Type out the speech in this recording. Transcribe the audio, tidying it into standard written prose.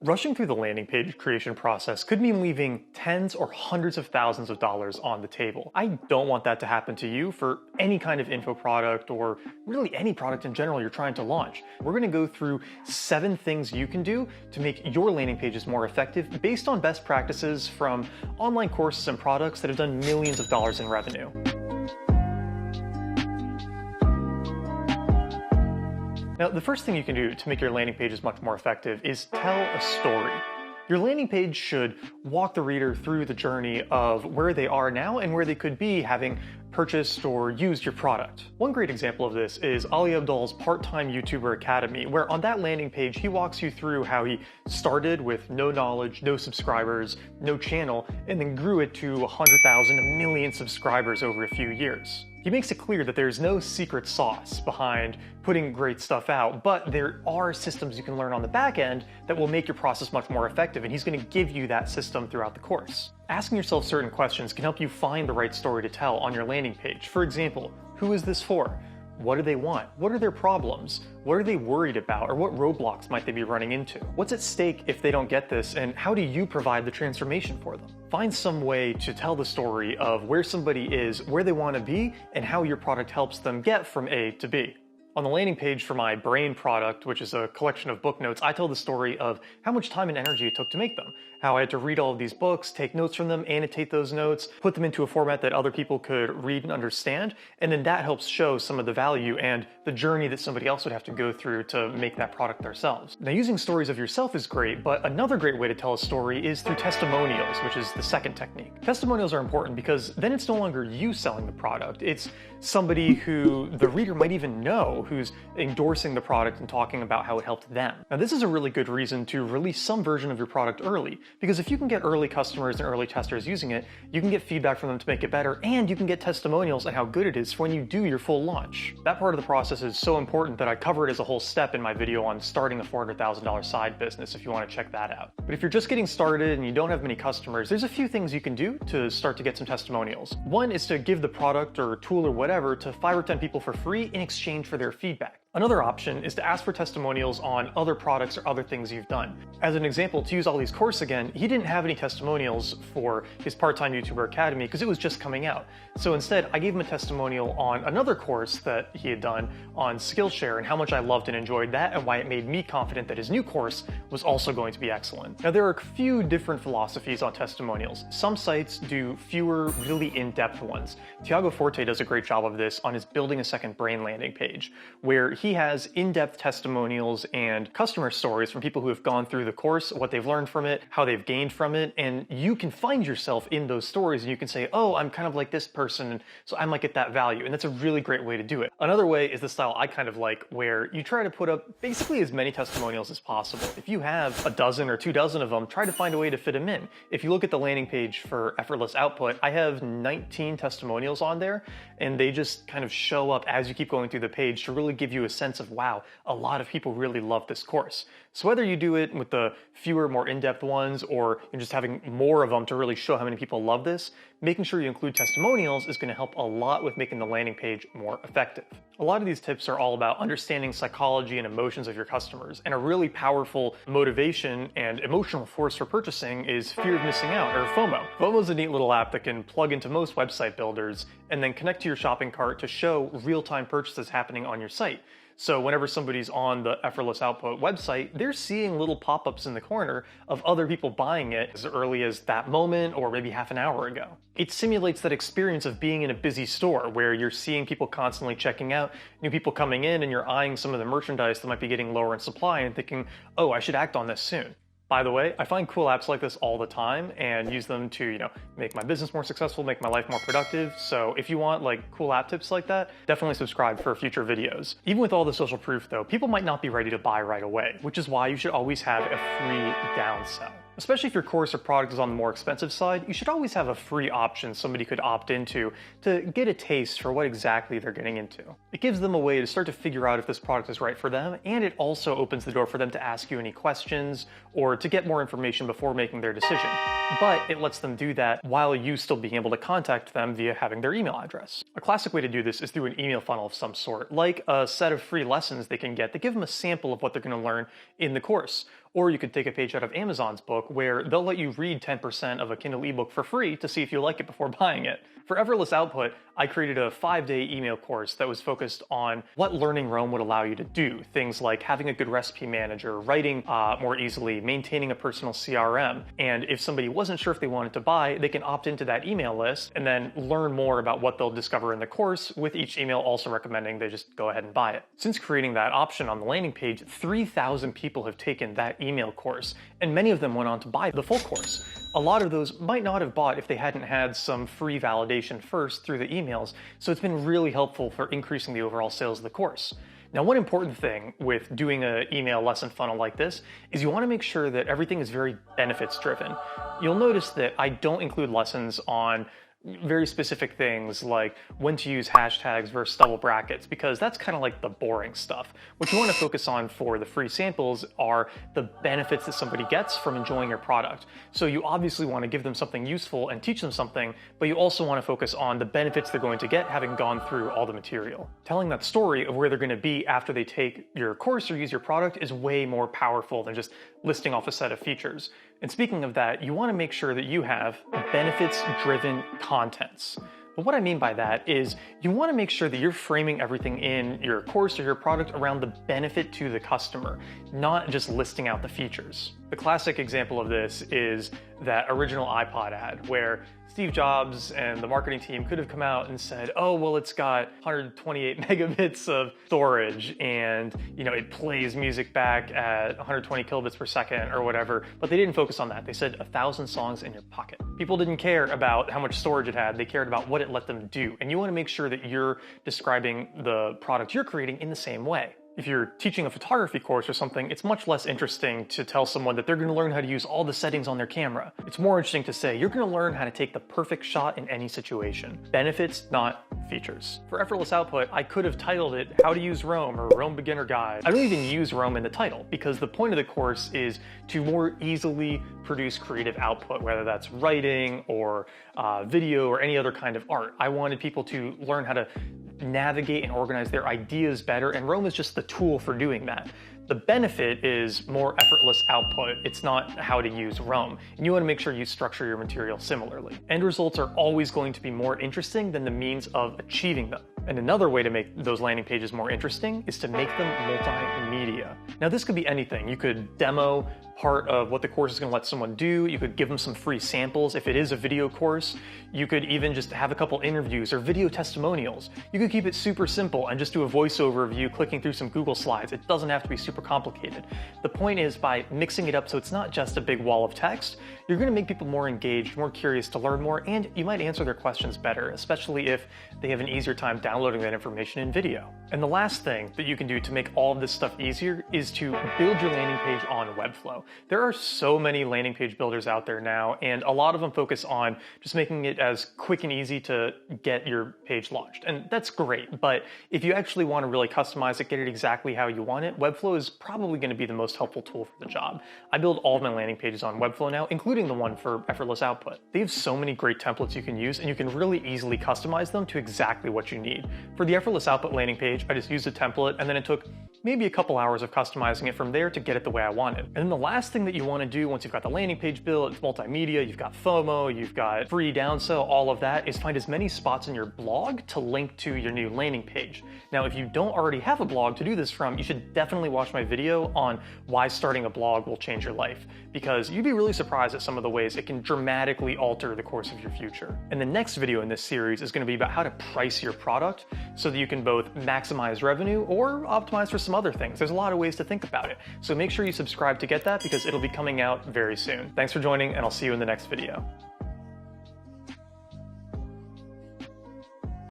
Rushing through the landing page creation process could mean leaving tens or hundreds of thousands of dollars on the table. I don't want that to happen to you for any kind of info product or really any product in general you're trying to launch. We're going to go through 7 things you can do to make your landing pages more effective based on best practices from online courses and products that have done millions of dollars in revenue. Now, the first thing you can do to make your landing pages much more effective is tell a story. Your landing page should walk the reader through the journey of where they are now and where they could be having purchased or used your product. One great example of this is Ali Abdaal's Part-Time YouTuber Academy, where on that landing page he walks you through how he started with no knowledge, no subscribers, no channel, and then grew it to 100,000, a million subscribers over a few years. He makes it clear that there's no secret sauce behind putting great stuff out, but there are systems you can learn on the back end that will make your process much more effective, and he's going to give you that system throughout the course. Asking yourself certain questions can help you find the right story to tell on your landing page. For example, who is this for? What do they want? What are their problems? What are they worried about? Or what roadblocks might they be running into? What's at stake if they don't get this, and how do you provide the transformation for them? Find some way to tell the story of where somebody is, where they want to be, and how your product helps them get from A to B. On the landing page for my Brain product, which is a collection of book notes, I tell the story of how much time and energy it took to make them. How I had to read all of these books, take notes from them, annotate those notes, put them into a format that other people could read and understand, and then that helps show some of the value and the journey that somebody else would have to go through to make that product themselves. Now, using stories of yourself is great, but another great way to tell a story is through testimonials, which is the second technique. Testimonials are important because then it's no longer you selling the product, it's somebody who the reader might even know who's endorsing the product and talking about how it helped them. Now, this is a really good reason to release some version of your product early, because if you can get early customers and early testers using it, you can get feedback from them to make it better, and you can get testimonials on how good it is for when you do your full launch. That part of the process is so important that I cover it as a whole step in my video on starting a $400,000 side business if you want to check that out. But if you're just getting started and you don't have many customers, there's a few things you can do to start to get some testimonials. One is to give the product or tool or whatever to 5 or 10 people for free in exchange for their feedback. Another option is to ask for testimonials on other products or other things you've done. As an example, to use Ali's course again, he didn't have any testimonials for his Part-Time YouTuber Academy because it was just coming out. So instead, I gave him a testimonial on another course that he had done on Skillshare and how much I loved and enjoyed that and why it made me confident that his new course was also going to be excellent. Now, there are a few different philosophies on testimonials. Some sites do fewer, really in-depth ones. Tiago Forte does a great job of this on his Building a Second Brain landing page, where he has in-depth testimonials and customer stories from people who have gone through the course, what they've learned from it, how they've gained from it, and you can find yourself in those stories and you can say, oh, I'm kind of like this person, so I might get that value, and that's a really great way to do it. Another way is the style I kind of like, where you try to put up basically as many testimonials as possible. If you have a dozen or 2 dozen of them, try to find a way to fit them in. If you look at the landing page for Effortless Output, I have 19 testimonials on there, and they just kind of show up as you keep going through the page to really give you a sense of, wow, a lot of people really love this course. So whether you do it with the fewer, more in-depth ones, or you're just having more of them to really show how many people love this, making sure you include testimonials is going to help a lot with making the landing page more effective. A lot of these tips are all about understanding psychology and emotions of your customers, and a really powerful motivation and emotional force for purchasing is fear of missing out, or FOMO. FOMO is a neat little app that can plug into most website builders and then connect to your shopping cart to show real-time purchases happening on your site. So whenever somebody's on the Effortless Output website, they're seeing little pop-ups in the corner of other people buying it as early as that moment or maybe half an hour ago. It simulates that experience of being in a busy store where you're seeing people constantly checking out, new people coming in, and you're eyeing some of the merchandise that might be getting lower in supply and thinking, oh, I should act on this soon. By the way, I find cool apps like this all the time and use them to, make my business more successful, make my life more productive. So if you want cool app tips like that, definitely subscribe for future videos. Even with all the social proof though, people might not be ready to buy right away, which is why you should always have a free downsell. Especially if your course or product is on the more expensive side, you should always have a free option somebody could opt into to get a taste for what exactly they're getting into. It gives them a way to start to figure out if this product is right for them, and it also opens the door for them to ask you any questions or to get more information before making their decision. But it lets them do that while you still being able to contact them via having their email address. A classic way to do this is through an email funnel of some sort, like a set of free lessons they can get that give them a sample of what they're going to learn in the course. Or you could take a page out of Amazon's book where they'll let you read 10% of a Kindle ebook for free to see if you like it before buying it. For Effortless Output, I created a 5-day email course that was focused on what learning Roam would allow you to do. Things like having a good recipe manager, writing more easily, maintaining a personal CRM. And if somebody wasn't sure if they wanted to buy, they can opt into that email list and then learn more about what they'll discover in the course, with each email also recommending they just go ahead and buy it. Since creating that option on the landing page, 3,000 people have taken that email course, and many of them went on to buy the full course. A lot of those might not have bought if they hadn't had some free validation first through the emails, so it's been really helpful for increasing the overall sales of the course. Now, one important thing with doing an email lesson funnel like this is you want to make sure that everything is very benefits driven. You'll notice that I don't include lessons on very specific things like when to use hashtags versus double brackets, because that's kind of like the boring stuff. What you want to focus on for the free samples are the benefits that somebody gets from enjoying your product. So you obviously want to give them something useful and teach them something, but you also want to focus on the benefits they're going to get having gone through all the material. Telling that story of where they're going to be after they take your course or use your product is way more powerful than just listing off a set of features. And speaking of that, you want to make sure that you have benefits-driven contents. But what I mean by that is you want to make sure that you're framing everything in your course or your product around the benefit to the customer, not just listing out the features. The classic example of this is that original iPod ad where Steve Jobs and the marketing team could have come out and said, oh, well, it's got 128 megabits of storage and, it plays music back at 120 kilobits per second or whatever, but they didn't focus on that. They said 1,000 songs in your pocket. People didn't care about how much storage it had. They cared about what it let them do. And you want to make sure that you're describing the product you're creating in the same way. If you're teaching a photography course or something, it's much less interesting to tell someone that they're going to learn how to use all the settings on their camera. It's more interesting to say, you're going to learn how to take the perfect shot in any situation. Benefits, not features. For Effortless Output, I could have titled it How to Use Roam or Roam Beginner Guide. I don't even use Roam in the title because the point of the course is to more easily produce creative output, whether that's writing or video or any other kind of art. I wanted people to learn how to navigate and organize their ideas better, and Roam is just the tool for doing that. The benefit is more effortless output. It's not how to use Roam. And you want to make sure you structure your material similarly. End results are always going to be more interesting than the means of achieving them. And another way to make those landing pages more interesting is to make them multimedia. Now, this could be anything. You could demo part of what the course is going to let someone do. You could give them some free samples if it is a video course. You could even just have a couple interviews or video testimonials. You could keep it super simple and just do a voiceover of you clicking through some Google Slides. It doesn't have to be super complicated. The point is, by mixing it up so it's not just a big wall of text, you're going to make people more engaged, more curious to learn more, and you might answer their questions better, especially if they have an easier time downloading that information in video. And the last thing that you can do to make all of this stuff easier is to build your landing page on Webflow. There are so many landing page builders out there now, and a lot of them focus on just making it as quick and easy to get your page launched. And that's great, but if you actually want to really customize it, get it exactly how you want it, Webflow is probably going to be the most helpful tool for the job. I build all of my landing pages on Webflow now, including the one for Effortless Output. They have so many great templates you can use, and you can really easily customize them to exactly what you need. For the Effortless Output landing page, I just used a template, and then it took maybe a couple hours of customizing it from there to get it the way I wanted. And then the last thing that you want to do once you've got the landing page built, it's multimedia, you've got FOMO, you've got free downsell, all of that, is find as many spots in your blog to link to your new landing page. Now, if you don't already have a blog to do this from, you should definitely watch my video on why starting a blog will change your life, because you'd be really surprised at some of the ways it can dramatically alter the course of your future. And the next video in this series is going to be about how to price your product so that you can both maximize revenue or optimize for some other things. There's a lot of ways to think about it. So make sure you subscribe to get that, because it'll be coming out very soon. Thanks for joining, and I'll see you in the next video.